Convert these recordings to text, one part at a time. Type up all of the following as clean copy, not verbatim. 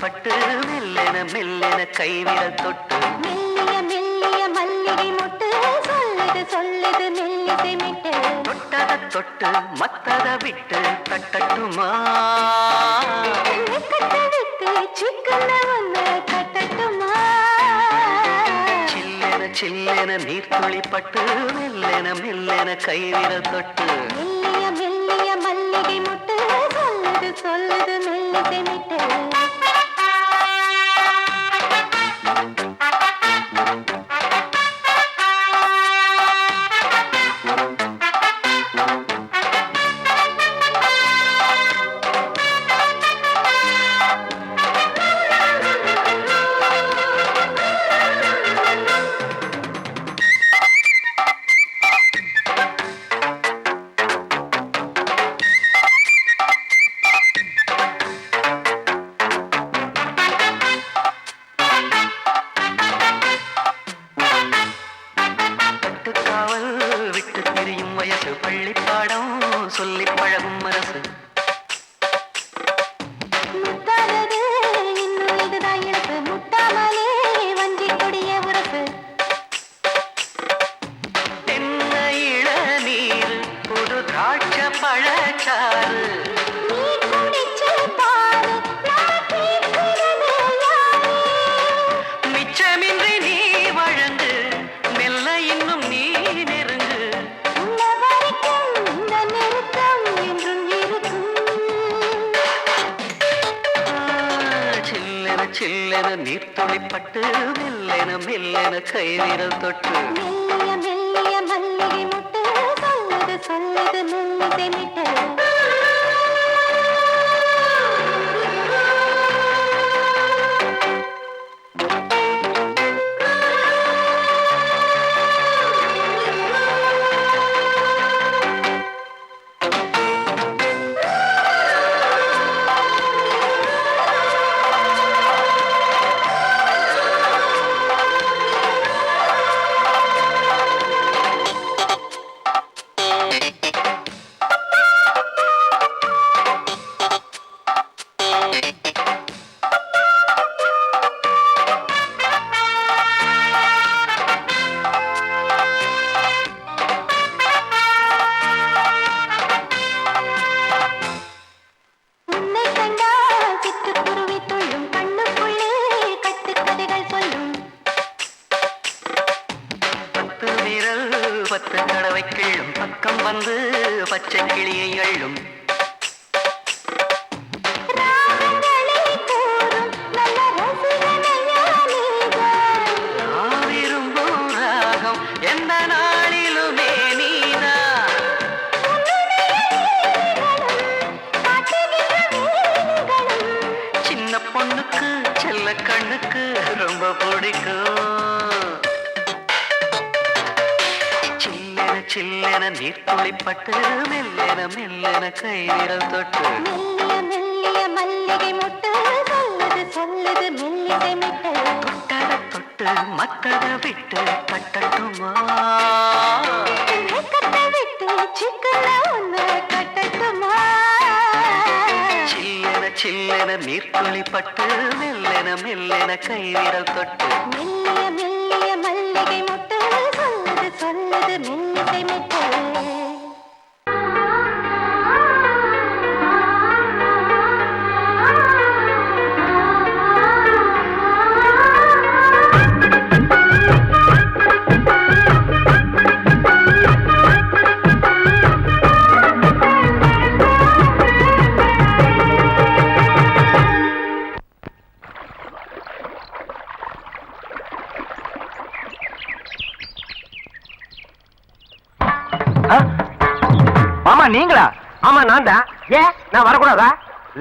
பட்டு மெல்லென மெல்லென கைவிரல் தொட்டு மெல்லிய மெல்லிய மல்லிகை மொட்டு சொல்லுது சொல்லுது மெல்லிசை மிட்டு தொட்டத தொட்டு மத்தத விட்டு தட்டட்டுமா கட்டவிட்டு சிக்கன ஒன்று கட்டட்டுமா சில்லென சில்லென நீர்த்துளி பட்டு மெல்லென மெல்லென கைவிரல் தொட்டு மெல்லிய மெல்லிய மல்லிகை மொட்டு சொல்லுது சொல்லுது மெல்லிசை மிட்டு விட்டு திரியும் வயசு பள்ளிப்பாடம் சொல்லி பழகும் மனசு முத்தாதது இன்னும் இதுதான் இழப்பு முட்டாமலே வஞ்சி கொடிய உறப்பு தென்ன இளநீர் புது திராட்ச பழச்சாறு நீ குடிச்சு பாரு நான் கேட்கிறது யாரு மிச்சமின்றி நீ வழங்கு மெல்ல இன்னும் நீ நெருங்கு உள்ள வரைக்கும் இந்த நெருக்கம் என்றும் இருக்கும் சில்லென சில்லென நீர்த்துளி பட்டு மெல்லென மெல்லென கைவிரல் தொட்டு மெல்லிய மெல்லிய மல்லிகை முட்டு சொல்லுது சொல்லுது மெல்லிசை மிட்டு உன்னை கண்டால் சிட்டுக்குருவி துள்ளும் கண்ணுக்குள்ளே கட்டுக்கதைகள் சொல்லும் பத்து விரல் பத்து தடவை கிள்ளும் பக்கம் வந்து பச்சை கிளியை அள்ளும் ராகங்களை கூறும் நல்ல ரசிகனையா நீதான் நான் விரும்பும் ராகம் எந்த நாளிலுமே நீதான் சின்ன பொண்ணுக்கு செல்ல கண்ணுக்கு ரொம்ப பிடிக்கும் சில்லென சில்லென நீர்த்துளி பட்டு மெல்லென மெல்லென கைவிரல் தொட்டு மெல்லிய மெல்லிய மல்லிகை மொட்டு சொல்லுது சொல்லுது மெல்லிசை மிட்டு தொட்டத தொட்டு மத்தத விட்டு தட்டட்டுமா கட்டவிட்டு சிக்கன ஒன்று கட்டட்டுமா சில்லென சில்லென நீர்த்துளி பட்டு மெல்லென மெல்லென கைவிரல் தொட்டு மெல்லிய மெல்லிய மல்லிகை மொட்டு சொல்லுது சொல்லுது மெல்லிசை மிட்டு மாமா நீங்களா? ஆமா நான் தான். ஏன் நான் வரக்கூடாதா?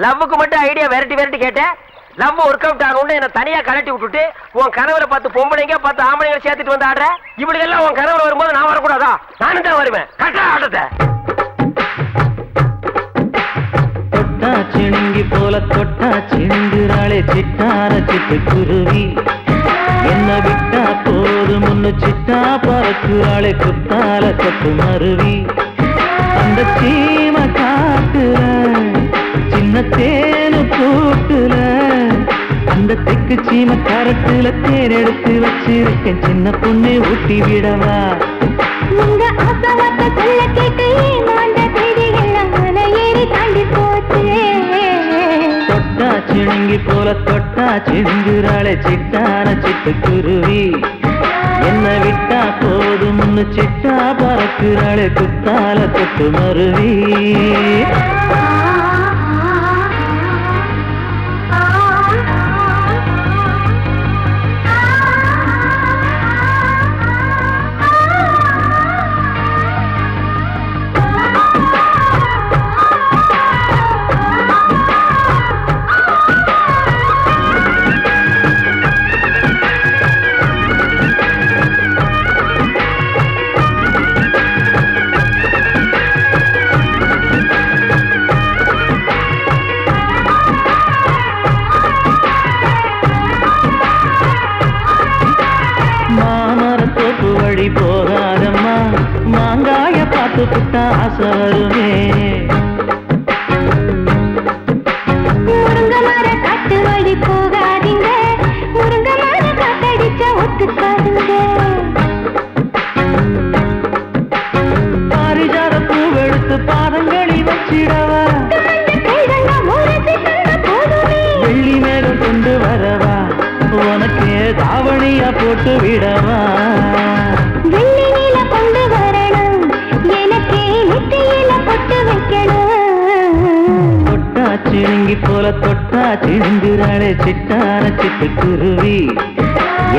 லவ்வுக்கு மட்டும் ஐடியா வெரைட்டி வெரைட்டி கேட்டேன். லவ் ஒர்க் அவுட் ஆகணும்னு என்ன தனியா கலட்டி விட்டுட்டு உன் கனவுல பார்த்து பொம்பளைங்க பார்த்து ஆம்பளைங்க சேர்த்துட்டு வந்து ஆடுற. இப்படி எல்லாம் உன் கனவுல வரும்போது நான் வரக்கூடாதா? நானும் தான் வருவேன். கட்டா ஆட்டத்தை தொட்டா சிணுங்கி போல தொட்டா சிணுங்குறாளே சிட்டார சிட்டு குருவி என்ன விட்டா போது முன்னு சிட்டா பறக்குறாளே குத்தால கொத்து மருவி அந்த சீம காட்டுல சின்ன தேனு கூட்டுல அந்த தெக்கு சீம கரத்துல தேர் எடுத்து வச்சிருக்கேன் சின்ன பொண்ணு ஊட்டி விடவா உங்க ஆசவாக்க சொல்ல கேட்டு ஏமாந்த தேதி எல்லாம் மலை ஏறி தாண்டி போச்சு தொட்டா சிணுங்கி போல தொட்டா சிணுங்குறாளே சிட்டான சிட்டுக்குருவி என்ன விட்டா போதும் சிட்டா பறக்குறாளே குத்தால தொட்டு மருவி மாமரத்தோப்பு வழி போகாதம்மா மாங்காய பார்த்து புட்டா ஆசை வருமே முருங்க மர காட்டு வழி போகாதீங்க முருங்க மர காத்தடிச்ச ஒத்துக்காதுங்க பாரிஜாத பூவெடுத்து பாதங்களில் வச்சிடவா வெள்ளி மேகம் கொண்டு வரவா உனக்கு தாவணியா போட்டு விடவா வெள்ளி நீல கொண்டு வரணும் எனக்கே நெத்தியில பொட்டு வைக்கணும் தொட்டா சிணுங்கி போல தொட்டா சிணுங்குறாளே சிட்டான சிட்டுக்குருவி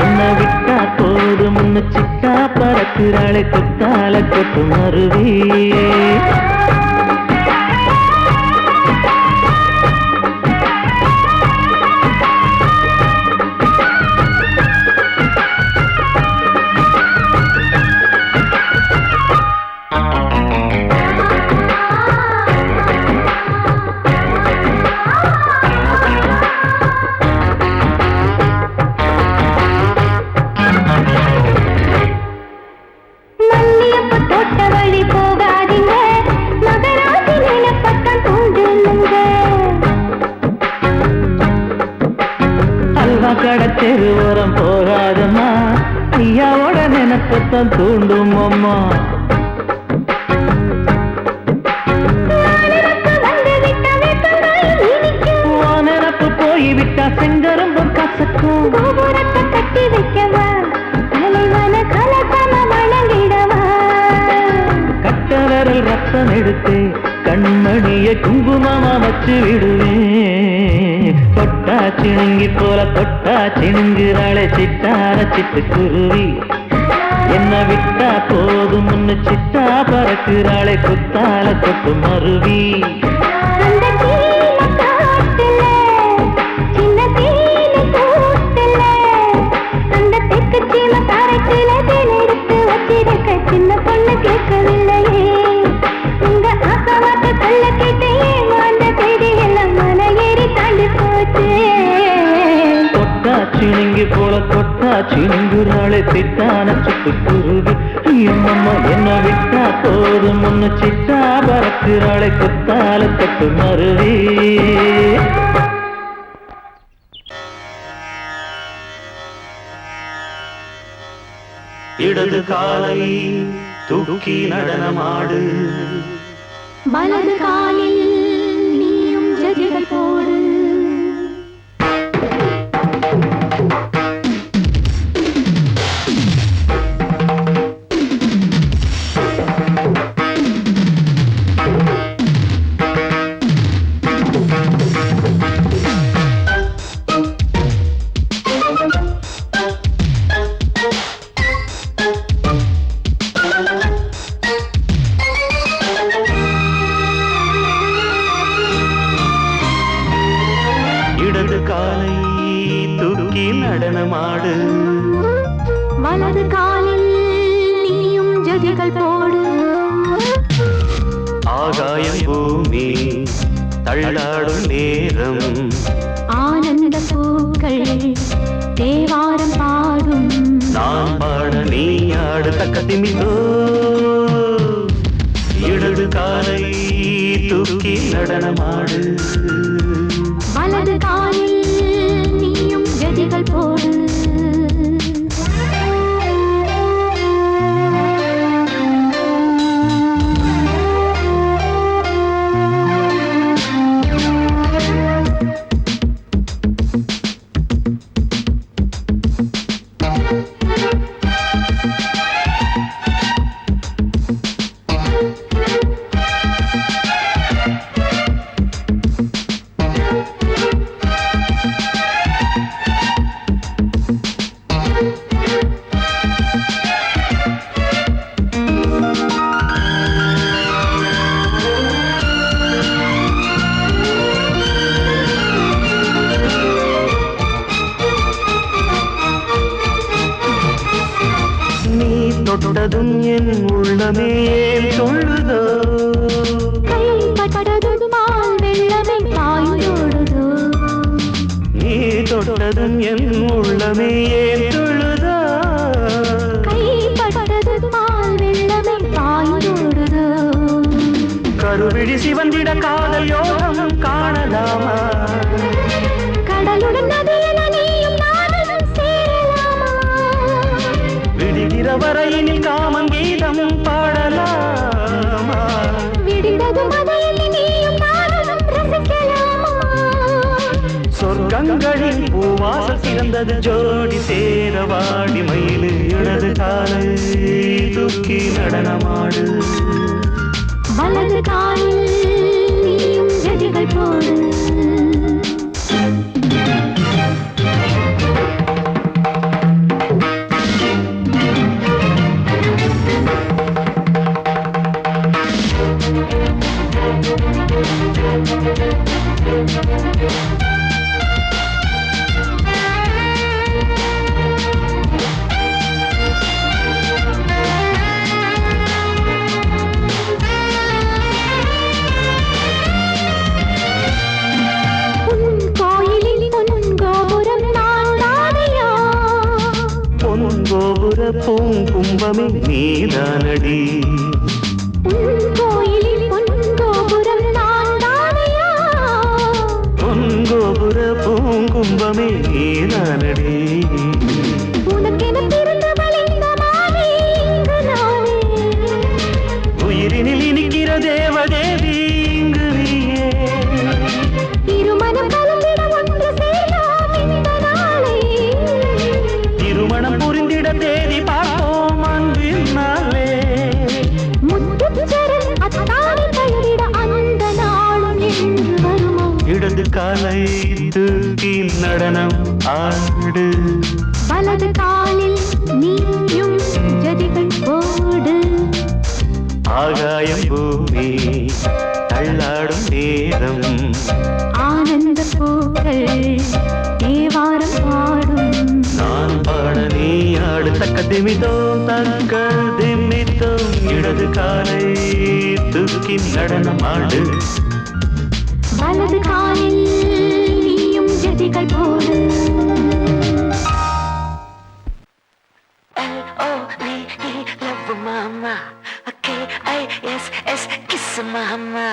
என்ன விட்டா போதும் சிட்டா பறக்குறாளே குத்தால கொட்டு மருவி மல்லியப்ப தோட்ட வழி போகாதீங்க மகராசி நிலப்பட்டம் தூண்டுங்க அல்வா கடை தெருவோரம் போகாதம்மா ஐயாவோட நினைப்பத்தான் தூண்டும் அம்மா நினப்பு போய்விட்டா செங்கரும்பு கசக்கும் கோபுரத்தை கட்டி வைக்கவா தலைவன கலசம வணங்கிடவா கட்ட விரல் ரத்தம் எடுத்து கண்மணியை குங்குமமா வச்சு விடுவேன் தொட்டா சிணுங்கி போல தொட்டா சிணுங்குறாளே சிட்டான சிட்டுக்குருவி என்ன விட்டா போதும் சிட்டா பறக்குறாளே குத்தால தொட்டு மருவி அந்த கீழ காட்டுல சின்ன தேனி கூட்டுல அந்த தெக்கு சீம காரத்துல தேன் எடுத்து வச்சிருக்க சின்ன பொண்ணு கேட்கவில்லையே உங்க ஆசவாக்க சொல்ல கேட்டு ஏமாந்த தேதி எல்லாம் மலை ஏறி தாண்டி போச்சு தொட்டா சிணுங்கி போல தொட்டா சிணுங்குறாளே சிட்டான சிட்டுக்குருவி என்னம்மா என்ன விட்டா போதும் சிட்டா பறக்குறாளே குத்தால தொட்டு மருவி இடது காலை தூக்கி நடனமாடு வலது காலில் நீயும் ஜதிகள் போடு இடது காலை தூக்கி நடனமாடு வலது காலில் நீயும் ஜதிகள் போடு ஆகாயம் பூமி தள்ளாடும் நேரம் ஆனந்த பூக்கள் தேவாரம் பாடும் நான் பாட நீ ஆடு தக்க திமிதோ இடது காலை தூக்கி நடனமாடு வலது காலில் நீயும் தொட்டதும் என் உள்ளமே ஏன் சொல்லுதோ கைப்பட்டதும் பால் வெள்ளமே பாய்ந்தோடுதோ நீ தொட்டதும் என் உள்ளமே ஏன் சொல்லுதோ கைப்பட்டதும் பால் வெள்ளமே பாய்ந்தோடுதோ கருவிழி சிவந்திட காதல் யோகம் காணலாமா கடலுடன் நதியில் நீயும் நானும் சேரலாமா விடுகிற வரையினில் காமன் கீதம் பாடலாமா விடிந்ததும் மதையில் நீயும் நானும் ரசிக்கலாமா சொர்க்கங்களில் பூவாசல் சிறந்தது ஜோடி சேர வாடி மயிலு இடது காலை தூக்கி நடனமாடு வலது காலில் நீயும் ஜதிகள் போடு பூங்கும்பமே நீதானடி கோயிலில் பொன்கோபுரம் நான் தானையா பொன்கோபுர பூங்கும்பமே நீதானடி உனக்கென பிறந்தவள் இந்த மாலை இங்கு நானே உயிரினில் இனிக்கிற தேவதேவி இங்கு நீயே திருமணம் கலந்திட ஒன்று சேரலாம் இந்த நாளை திருமணம் புரிந்திட தேதி பார்ப்போம் அன்பினாலே முத்துச்சரன் அத்தானை தழுவிட அந்த நாளும் என்று வருமோ இடது காலை தூக்கி நடனம் ஆடு வலது காலில் நீயும் ஜதிகள் போடு ஆகாயம் பூமி தள்ளாடும் நேரம் ஆனந்த பூக்கள் தேவாரம் பாடும் நான் பாட நீ ஆடு தக்க திமிதோ தக்க திமித்தோ இடது காலை தூக்கி நடனம் ஆடு வலது காலில் நீயும் ஜதிகள் போடு L-O-V-E, love mama. K-I-S-S, kiss mama.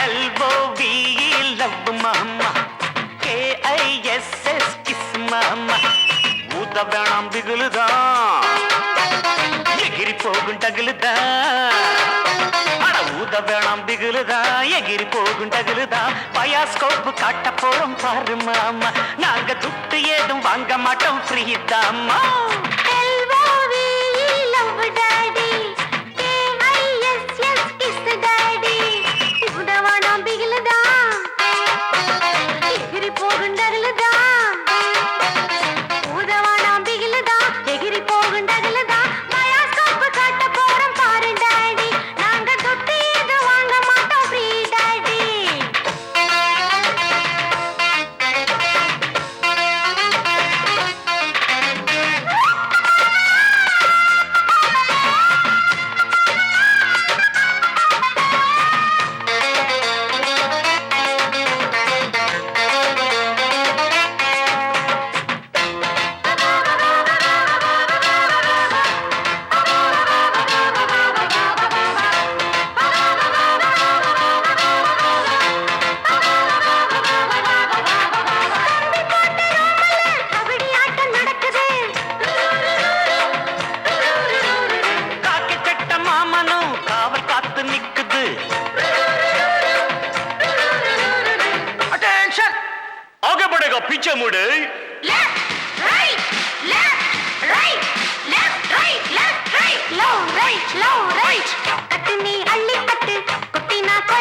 L-O-V-E, love mama. K-I-S-S, kiss mama. ஊத வேணாம் பிகுலுதான் எகிரி போகும் டகுலுதான் அட ஊத வேணாம் பிகுலுதான் எகிரி போகும் டகுலுதான் பயாஸ்கோப்பு காட்ட போறோம் பாரு மாமா நாங்க துட்டு ஏதும் வாங்க மாட்டோம் ஃப்ரீ தாம்மா पीछे मुड़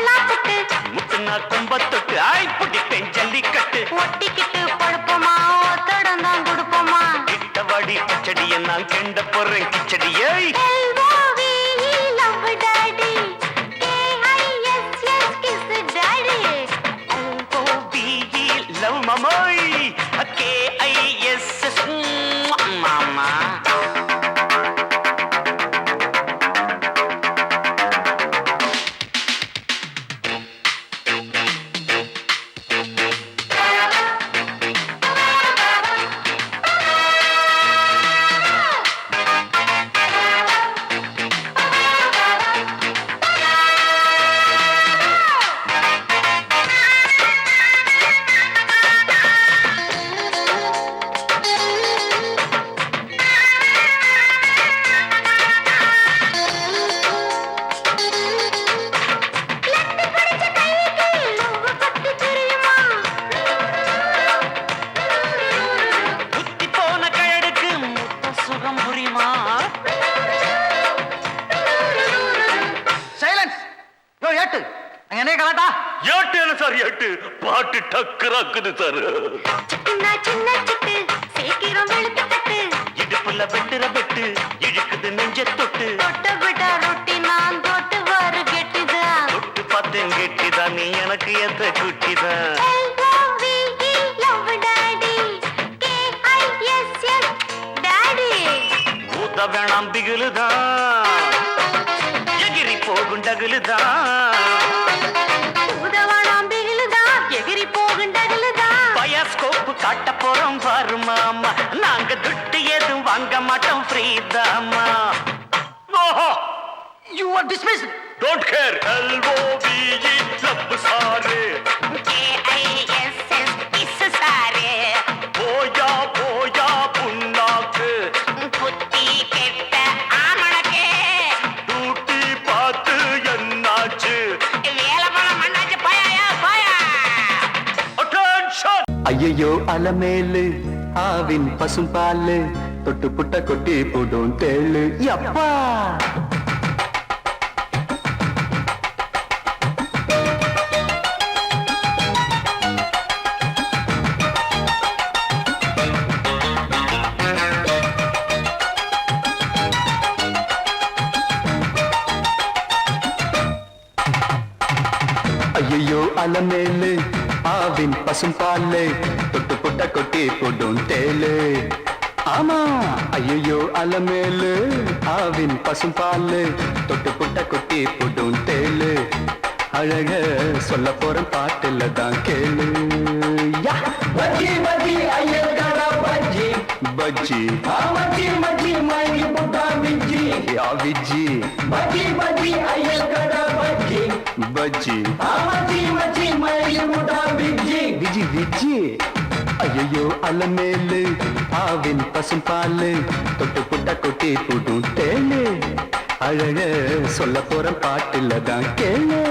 मुट्टना कुंबत्तुट्टु आई पुट्टी போறேன் கிச்சடியை. L-O-V-E, love daddy. K-I-S-S, kiss daddy. L-O-V-E, love மாமாய். K-I-S-S, மாமா. புத்தி போன கழடுக்கு முத்த சுகம் புரியுமா? சைலன்ஸ். யோ ஏட்டு, அங்க என்ன கலாட்டா? ஏட்டு என்ன சார் ஏட்டு? பாட்டு டக்கராக்குது சார். சின்ன சின்ன சிட்டு, சீக்கிரம் வெளுத்து கட்டு. இடுப்புல வெட்டுற வெட்டு இழுக்குது நெஞ்ச தொட்டு. தொட்ட விட ரொட்டி நான் தொட்டு வரு கெட்டிதான். தொட்டு பார்த்தேன் கெட்டிதான், நீ எனக்கு எந்த குட்டிதான். L-O-V-E, love daddy. K-I-S-S, daddy. ஊத்த வேணாம் பிகிலுதான், எகிரி போகும் டகுலுதான். உதவானாம் பிகிலுதான், எகிரி போகும் டகுலுதான். பயாஸ்கோப்பு காட்ட போறோம் பாரு மாமா, நாங்க துட்டு எதுவும் வாங்க மாட்டோம் ஃப்ரீதாமா. You are dismissed. Don't care. L-O-V-E, love sir. K-I-S-S, kiss சாரே. போயா போயா புண்ணாக்கு, புத்தி கெட்ட ஆமணக்கே. டூட்டி பார்த்து என்னாச்சு? வேலை பணம் மண்ணாச்சு, போயா போயா. அட்டென்ஷன். ஐயையோ அலமேலு ஆவின் பசும்பாலு தொட்டு புட்ட கொட்டி போடும் தேளு யப்பா. ஐயையோ அலமேலு ஆவின் பசும்பாலு தொட்டு புட்ட கொட்டி போடும் தேளு. ஆமா ஐயையோ அலமேலு ஆவின் பசும்பாலு தொட்டு புட்ட கொட்டி போடும் தேளு. அழக சொல்ல போற பாட்டுல தான் கேளு. யா! பஜ்ஜி பஜ்ஜி ஐயர்கடா பஜ்ஜி பஜ்ஜி மச்சி மச்சி மயங்கி புட்டா விஜ்ஜி யா விஜ்ஜி பஜ்ஜி பஜ்ஜி ஐயர்கடா பஜ்ஜி பஜ்ஜி மச்சி மச்சி மயங்கி புட்டா விஜ்ஜி விஜி விஜி. ஐயோ அலமேலு ஆவின் பசும்பாலு தொட்டு புட்ட கொட்டி புடும் தேளு. அழக சொல்ல போற பாட்டுல தான் கேளு.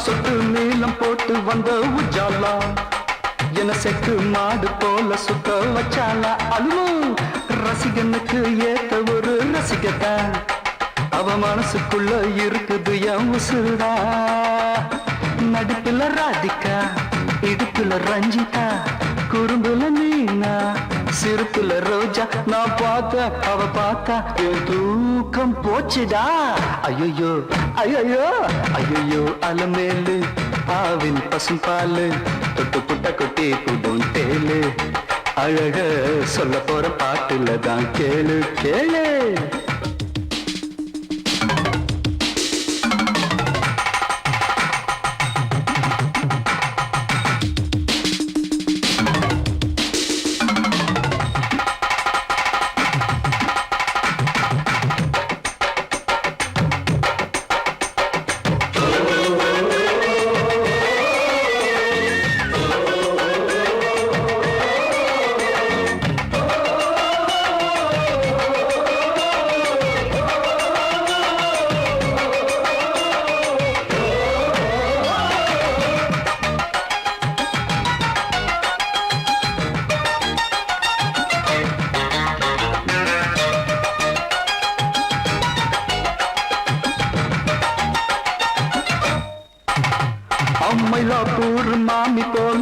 சொட்டு நீளம் போட்டு வந்த உஜாலா என செக்கு மாடு போல சுத்த வச்சாலா. அதுவும் ரசிகனுக்கு ஏத்த ஒரு ரசிகத்தான், அவ மனசுக்குள்ள இருக்குது என் உசுடா. நடுப்புல ராதிகா, இடுப்புல ரஞ்சிதா, குறும்புல மீனா, சிறுப்புல ரோஜா. நான் பார்த்த அவ பார்த்தா என் தூக்கம் போச்சுடா. ஐயோ ஐயோ ஐயோ அலமேலு ஆவின் பசும்பாலு தொட்டு புட்ட கொட்டி புடும் தேளு. அழக சொல்ல போற பாட்டுல தான் கேளு கேளு.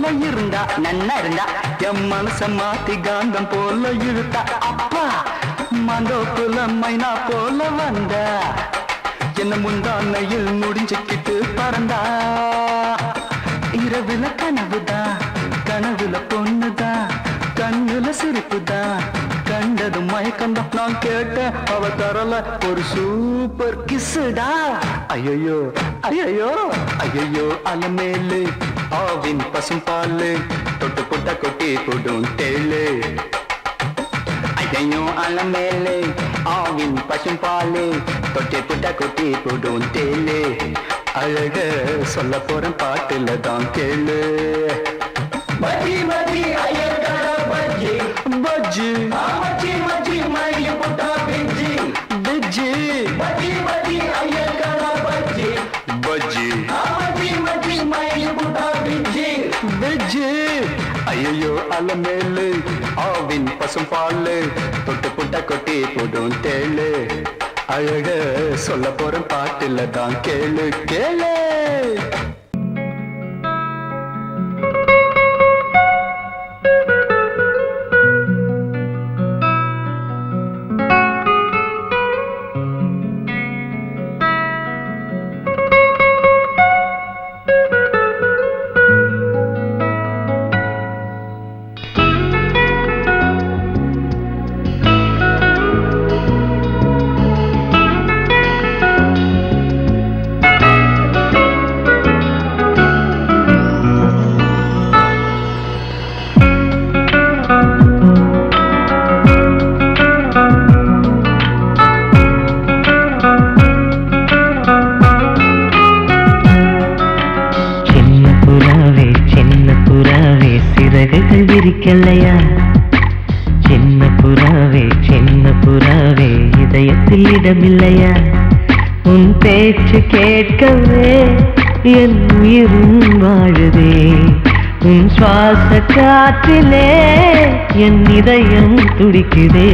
போல இருந்தா நன்னா இருந்தா என் மனச மாத்தி காந்தம் போல இழுத்தா அப்பா மந்தோப்புல மைனா போல வந்தா என்ன முந்தானையில் முடிஞ்சுக்கிட்டு பறந்தா இரவுல கனவுதான் கனவுல பொண்ணுதான் கண்ணுல சிரிப்புதான் கண்டதும் மயக்கந்தான் நான் கேட்டேன் அவ தரல ஒரு சூப்பர் கிஸ்ஸுடா ஐயோ ஐயோ ஐயோ அலமேலு ஆவின் பசும் பாலு தொட்டு புட்ட கொட்டி போடும் தேளு ஐயோ அலமேலு ஆவின் பசும் பாலு தொட்டி புட்ட கொட்டி போடும் தேளு அழக சொல்ல போறேன் பாட்டுல தான் கேளு பஜ்ஜி பஜ்ஜி ஐயர்கார பஜ்ஜி பஜ்ஜி மச்சி மச்சி மைய புட்டா பிஜ்ஜி பிஜ்ஜி பஜ்ஜி பஜ்ஜி ஐயர்கார பஜ்ஜி பஜ்ஜி மச்சி மச்சி மைய புட்டா பிஜ்ஜி பிஜ்ஜி ஐயோ அலமேலு ஆவின் பசும் பாலு தொட்டு புட்ட கொட்டி போடும் தேளு அழக சொல்ல போறேன் பாட்டுல தான் கேளு கேளு விரிக்கலையா சின்ன புறாவே இதயத்தில் இடமில்லையா உன் பேச்சு கேட்கவே என் உயிரும் வாழுதே உன் சுவாச காற்றிலே என் இதயம் துடிக்குதே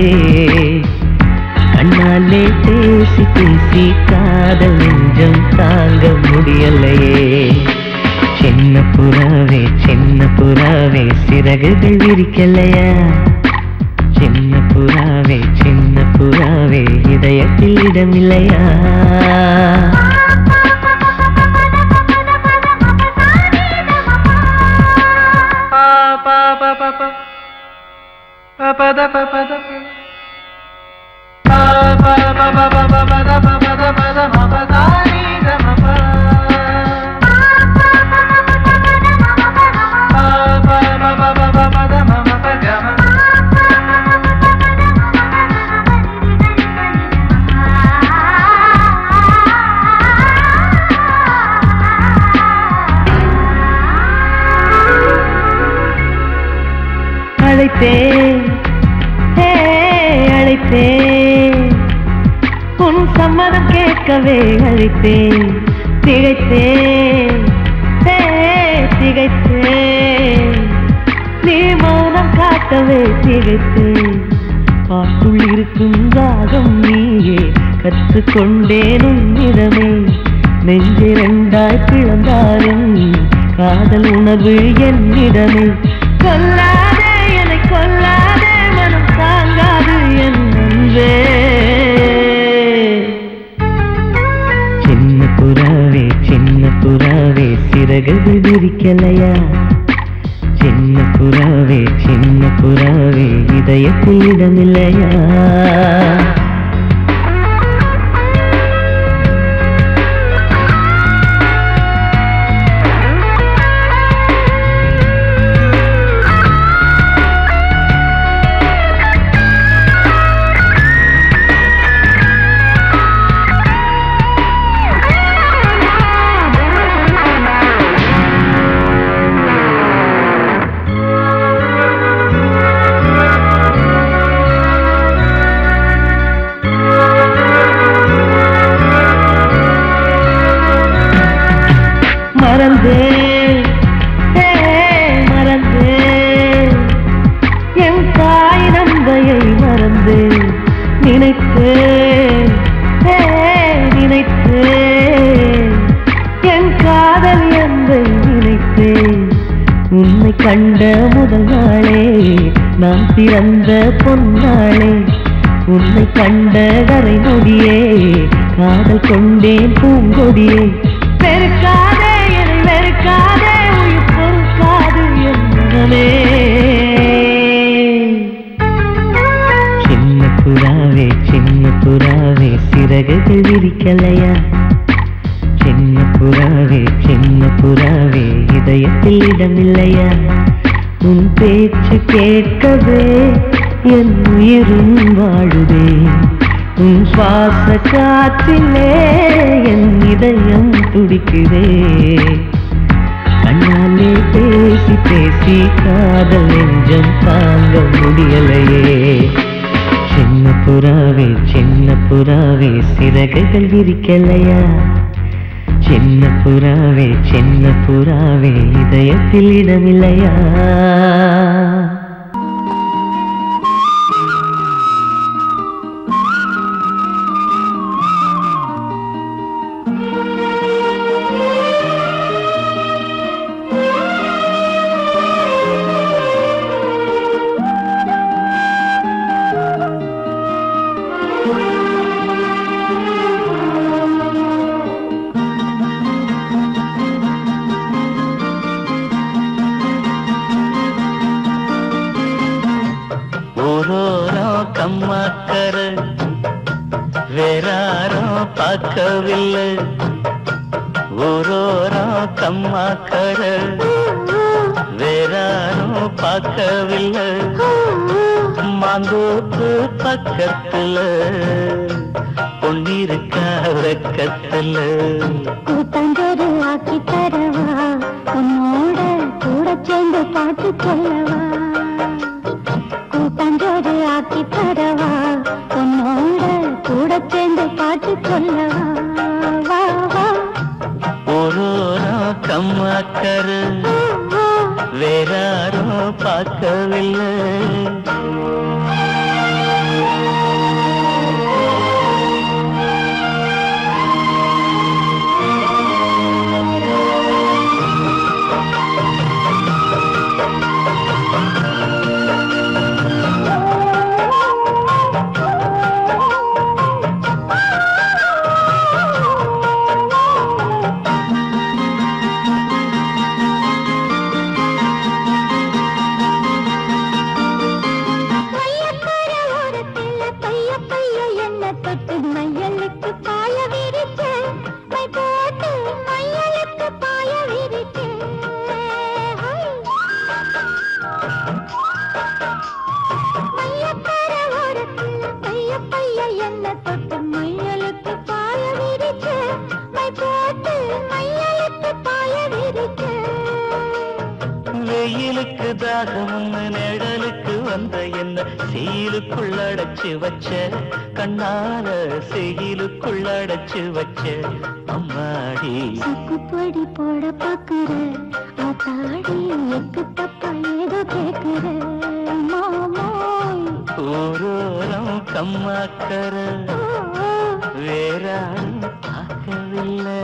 கண்ணாலே பேசி பேசி காதல் நெஞ்சம் தாங்க முடியலையே சின்ன புறாவே சிறகுகள் விரிக்கலையா சின்ன புறாவே இதயத்தில் இடமில்லையா அழைத்தேன் உன் சம்மதம் கேட்கவே அழைத்தேன் திகைத்தேன் நீ மௌனம் காட்டவே திகைத்தேன் பாட்டுள் இருக்கும் ராகம் நீயே கற்றுக்கொண்டேன் உன்னிடமே நெஞ்சிரண்டாய் பிளந்தாலும் காதல் உணர்வு என்னிடமே கொல்லாதே என்னை கொல்லாதே மனம் தாங்காது என் அன்பே சின்ன புறாவே சிறகுகள் விரிக்கலையா சின்ன புறாவே இதயத்தில் இடமில்லையா மறந்தேன் என் தாய் நந்தையை மறந்தேன் நினைத்தேன் என் காதல் என்பை நினைத்தேன் உன்னை கண்ட முதல் நாளே நான் பிறந்த பொன்னாளே உன்னை கண்ட கரை நொடியே காதல் கொண்டேன் பூங்கொடியே வெறுக்காதே என்னை வெறுக்காதே உயிர் பொறுக்காது என்னமே சின்ன புறாவே சிறகுகள் விரிக்கலையா சின்ன புறாவே இதயத்தில் இடமில்லையா உன் பேச்சு கேட்கவே என் உயிரும் வாழுதே உன் சுவாச காற்றிலே என் இதயம் துடிக்குதே கண்ணாலே பேசி பேசி காதல் நெஞ்சம் தாங்க முடியலையே சின்ன புறாவே சிறகுகள் விரிக்கலையா சின்ன புறாவே இதயத்தில் இடமில்லையா கம்மாக்கர வேறாரும் பார்க்கவில்லை ஓரோரம் கம்மாக்கர வேறாரும் பார்க்கவில்லை மாந்தோப்பு பக்கத்துல பொன்னிருக்கா வெக்கத்துல கூட்டாஞ்சோறு ஆக்கி தரவா உன்னோட கூட சேர்ந்து பாட்டு சொல்லவா கூட்டாஞ்சோறு ஆக்கி தரவா உன்னோட கூட சேர்ந்து பாட்டு சொல்லவா வா வா ஓரோரம் கம்மாக்கர வேறாரும் பார்க்கவில்லை வெயிலுக்கு தாகம் நிழலுக்கு வந்த என்ன செய்யிலுக்குள்ளடைச்சு வச்ச கண்ணால செய்யிலுக்குள்ளடைச்சு வச்ச அம்மாடி சுக்குப்பொடி போட பாக்குற ஆத்தாடி எக்கு தப்பா ஏதோ கேக்குற மாமோய் ஓரோரம் கம்மாக்கர வேறாரும் பார்க்கவில்லை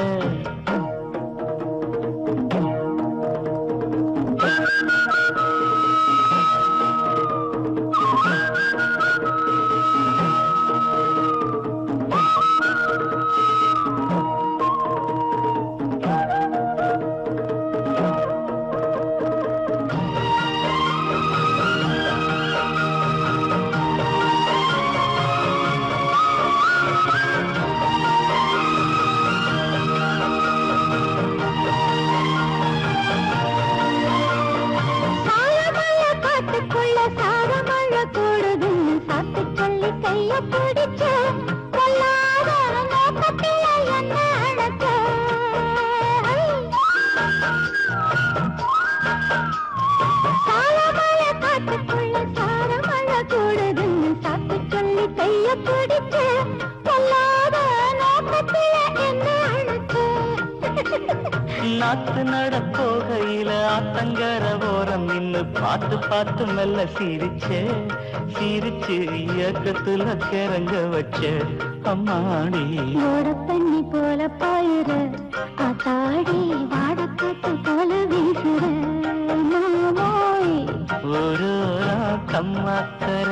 நாத்து நடப்போகையில ஆத்தங்கர ஓரம் நின்னு பார்த்து பார்த்து மெல்ல சிரிச்சு இயக்கத்துல கிறங்க வச்ச அம்மாடி ஓடப்பண்ணி போல பாயிர ஆத்தாடி வாடக்காத்து போல வீசுற மாமோ அம்மாக்கர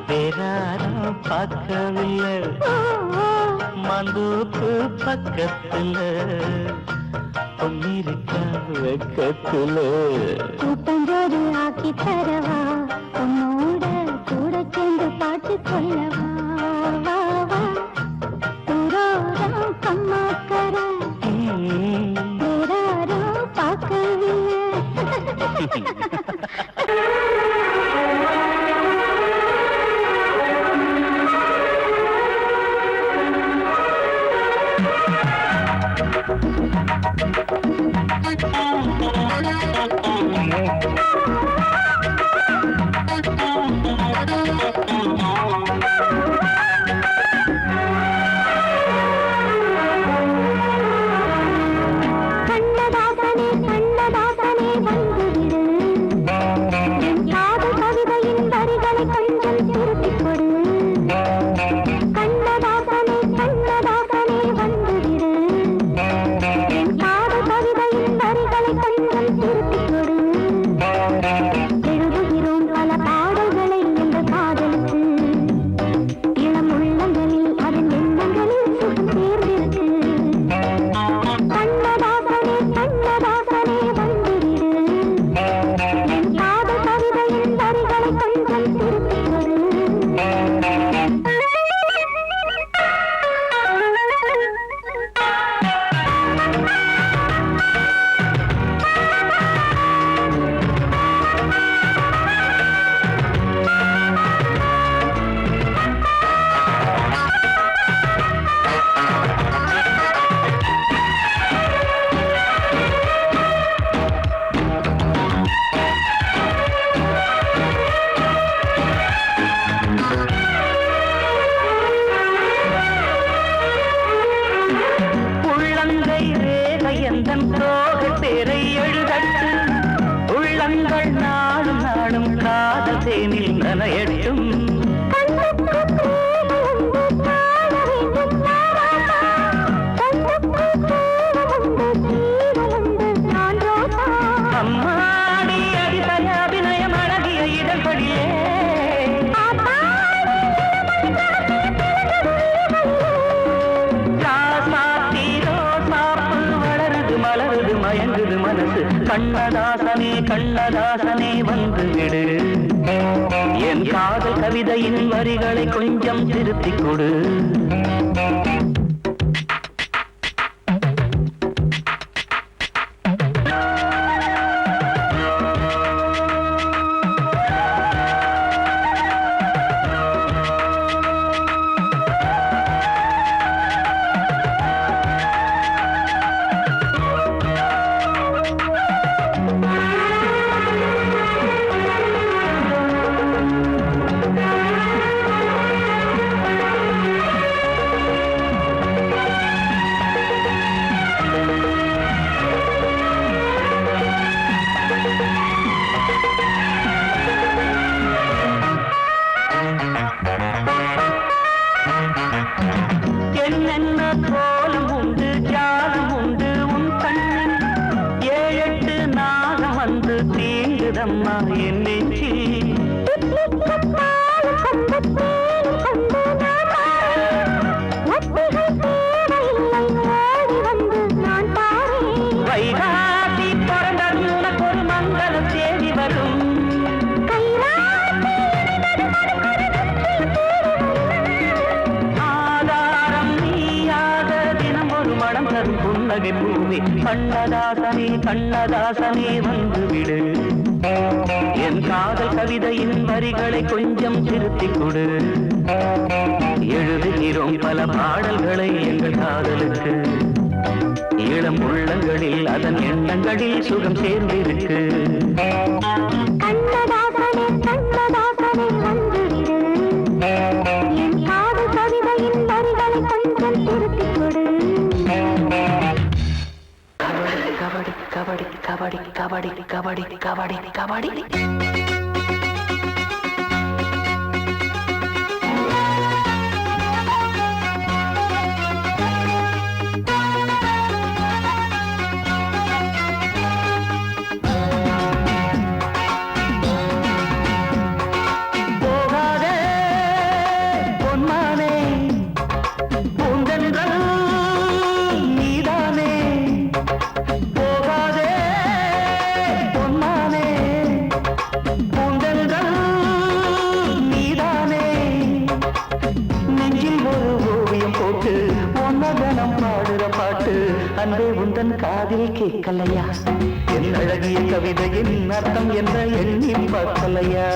வேறாரும் பார்க்கவில்லை மந்தூப்பு பக்கத்துல பொன்னிருக்கா வெக்கத்துல கூட்டஞ்சோறு ஆக்கி தரவா உன்னோட கூட சேர்ந்து பாட்டு சொல்லவா வா வா தூரோரம் கம்மாக்கர வேறாரும் பார்க்கவில்லை கண்ணதாசனே கண்ணதாசனே வந்துவிடு என் காதல் கவிதையின் வரிகளை கொஞ்சம் திருப்பிக் கொடு கண்ணதாசனே கண்ணதாசனே வந்துவிடு என் காதல் கவிதையின் வரிகளை கொஞ்சம் திருப்பிக் கொடு எழுதுகிறோம் பல பாடல்களை என்ற காதலுக்கு இளம் உள்ளங்களில் அதன் எண்ணங்களில் சுகம் சேர்ந்திருக்கு கண்ணதாசனே கண்ணதாசனே வந்துவிடு என் காதல் கவிதையின் வரிகளை கொஞ்சம் திருப்பிக் கொடு உள்ளங்கை ரேகை எந்தன் தோகை பேரை எழுதட்டு உள்ளங்கள் நாடும் நாடும் காதல் தேனில் நனையட்டும் அம்மாடி அடிபய அபிநயம் அழகிய இடர்படியே வளருது மலருது மயங்குது மனசு கண்ணதாசனே கண்ணதாசனே வந்துவிடு என் காதல் கவிதையின் வரிகளை கொஞ்சம் திருத்திக் கொடு என்னென்ன கோலம் உண்டு ஜாலம் உண்டு உன் கண்ணில் 7-8 நாகம் வந்து தீங்குதம்மா என் நெஞ்சி வைகாசி பிறந்தது உனக்கு ஒரு மங்களம் தேடி வரும் ஆதாரம் நீயாக தினம் ஒரு மனம் தரும் புன்னகை பூமி கண்ணதாசனே கண்ணதாசனே வந்துவிடு என் காதல் கவிதையின் வரிகளை கொஞ்சம் திருத்திக் கொடு எழுதுகிறோம் பல பாடல்களை எங்கள் காதலுக்கு இளம் உள்ளங்களில் அதன் எண்ணங்களில் சுகம் சேர்ந்திருக்கு கண்ணதாசனே கண்ணதாசனே வந்துவிடு என் காதல் கவிதையின் வரிகளை கொஞ்சம் திருப்பிக் கொடு கபடி கபடி கபடி கபடி கபடி கபடி கபடி கேட்கலையா என் அழகிய கவிதையின் அர்த்தம் என்ன எண்ணி பார்க்கலையா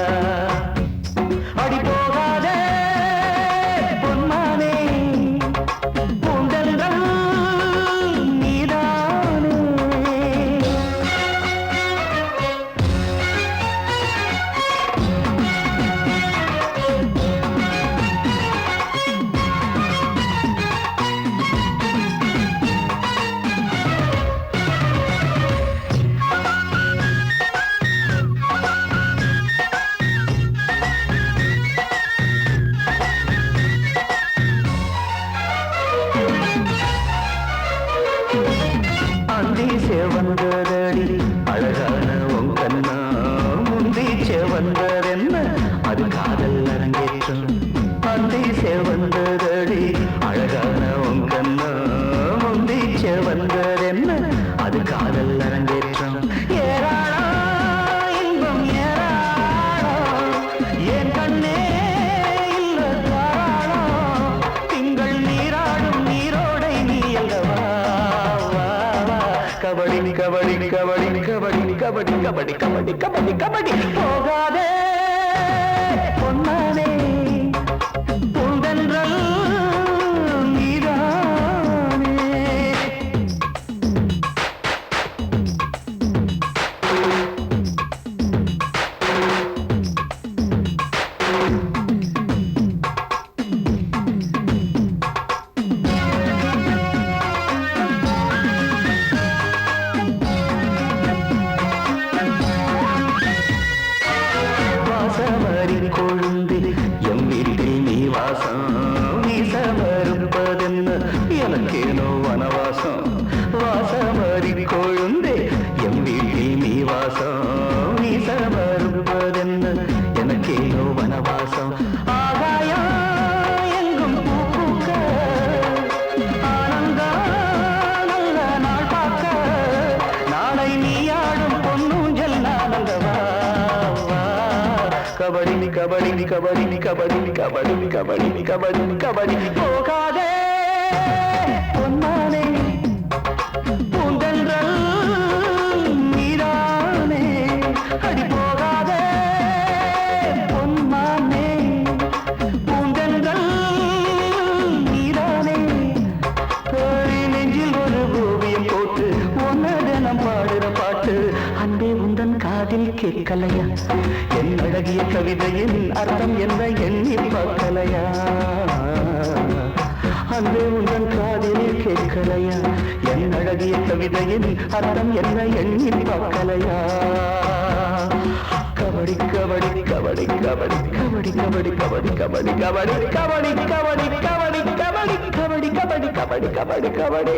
அடி போகாதே பொன்மானே பூந்தென்றல் நீதானே அந்தீசே வந்ததடி அழகான உன் கண்ணா முந்தீச்சே வந்ததென்ன அது காதல் அரங்கேற்றம் அந்தீசே வந்ததடி அழகான உன் கண்ணா முந்தீச்சே வந்ததென்ன அது காதல் அரங்கேற்றம் ஏராளா இன்பம் ஏராளா என் கண்ணே இல்ல தாராளா திங்கள் நீராடும் நீரோடை நீ அல்லவா கபடி கபடி கபடி கபடி கபடி கபடி கபடி கபடி கபடி போகாதே பொன்னானே பூந்தென்றல் நீதானே வாசமறி கொழுந்து எம் வீட்டில் நீ வாசம் வீசமறுப்பதென்ன எனக்கேனோ வனவாசம் வாசமறி கொழுந்து எம் வீட்டில் நீ வாசம் வீசமறுப்பதென்ன எனக்கேனோ வனவாசம் ஆகாயம் எங்கும் பூக்க ஆனந்தம் நல்ல நாள் பார்க்க நாளை நீயாடும் பொன்னூஞ்சல் நானந்தவா கபடி கபடி கபடி கபடி கபடி கபடி கபடி கபடி போகாதே பொன்னானே பூந்தென்றல் நீதானே அடி போகாதே பொன்மானே பூந்தென்றல் நீதானே தோழி நெஞ்சில் ஒரு ஓவியம் போட்டு உன்னதனம் பாடுற பாட்டு அன்பே உந்தன் காதில் கேட்கலையா என் அழகிய கவிதையின் அர்த்தம் என்ன எண்ணி பார்க்கலையா அன்பே உந்தன் காதில் கேட்கலையா என் அழகிய கவிதையின் அர்த்தம் என்ன எண்ணி பார்க்கலையா கபடி கபடி கபடி கபடி கபடி கபடி கபடி கபடி கபடி கபடி கபடி கபடி கபடி கபடி கபடி கபடி கபடி கபடி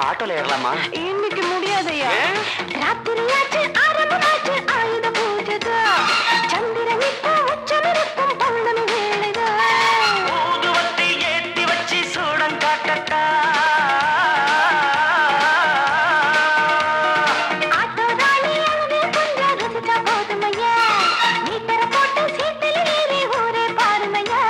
ஆட்டோல ஏறலாமா? இன்னைக்கு முடியாதையா? ராத்திரியாச்சு ஆரம்பமாச்சு ஆயுத பூஜைதா. சந்திரன் இப்போ உச்சமிருக்கும் பௌர்ணமி வேளைதா. ஊதுவத்தி ஏத்தி வச்சு சூடம் காட்டட்டா. ஆட்டோதானி அங்கே கொஞ்சம் ருசிச்சா போதுமையா. மீட்டரை போட்டு சீட்டில் ஏறி ஊரே பாருமையா.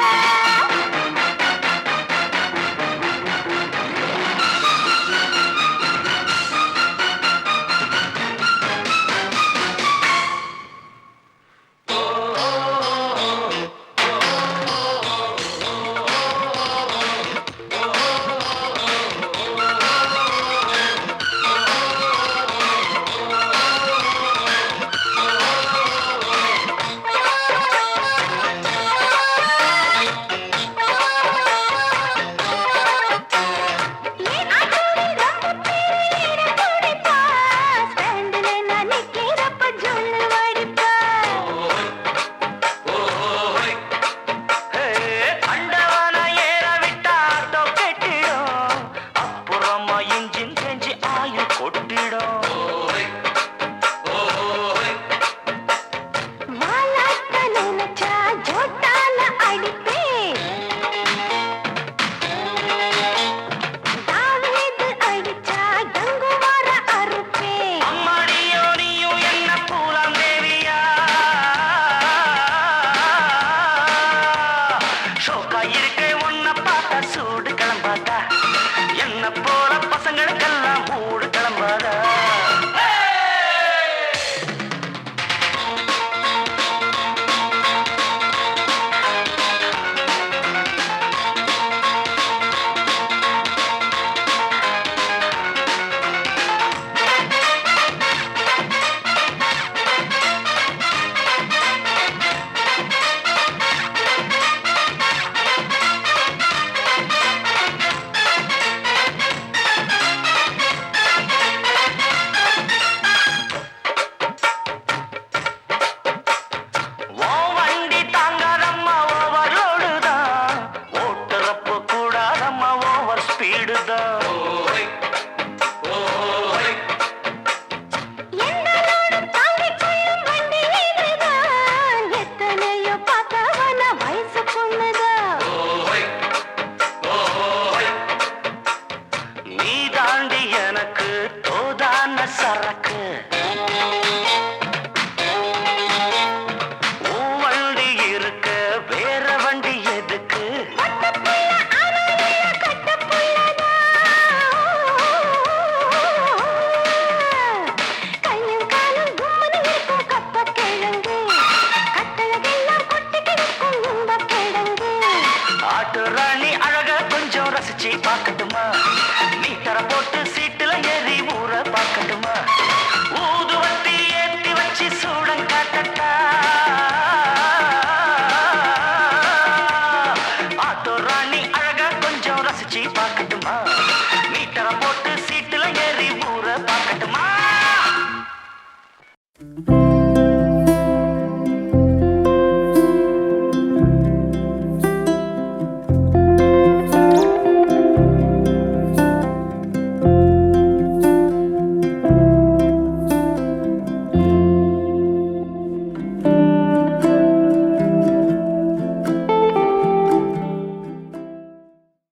பார்த்தா சூடு கிளம்பாதா, என்ன போல பசங்களுக்கெல்லாம் மூடு கிளம்பாதா. சரக்கு வண்டி இருக்க வேற வண்டி எதுக்கு? ஆட்டு ராணி அழக கொஞ்சம் ரசிச்சு பார்க்கட்டுமா? மீட்டர போட்டு சீட்டுல ஏறி ஊற பார்க்கட்டுமா? ஊதுவத்தி ஏத்தி வச்சு சூடம் காட்டட்டா? ஆட்டு ராணி அழக கொஞ்சம் ரசிச்சு பார்க்கட்டுமா? மீட்டர போட்டு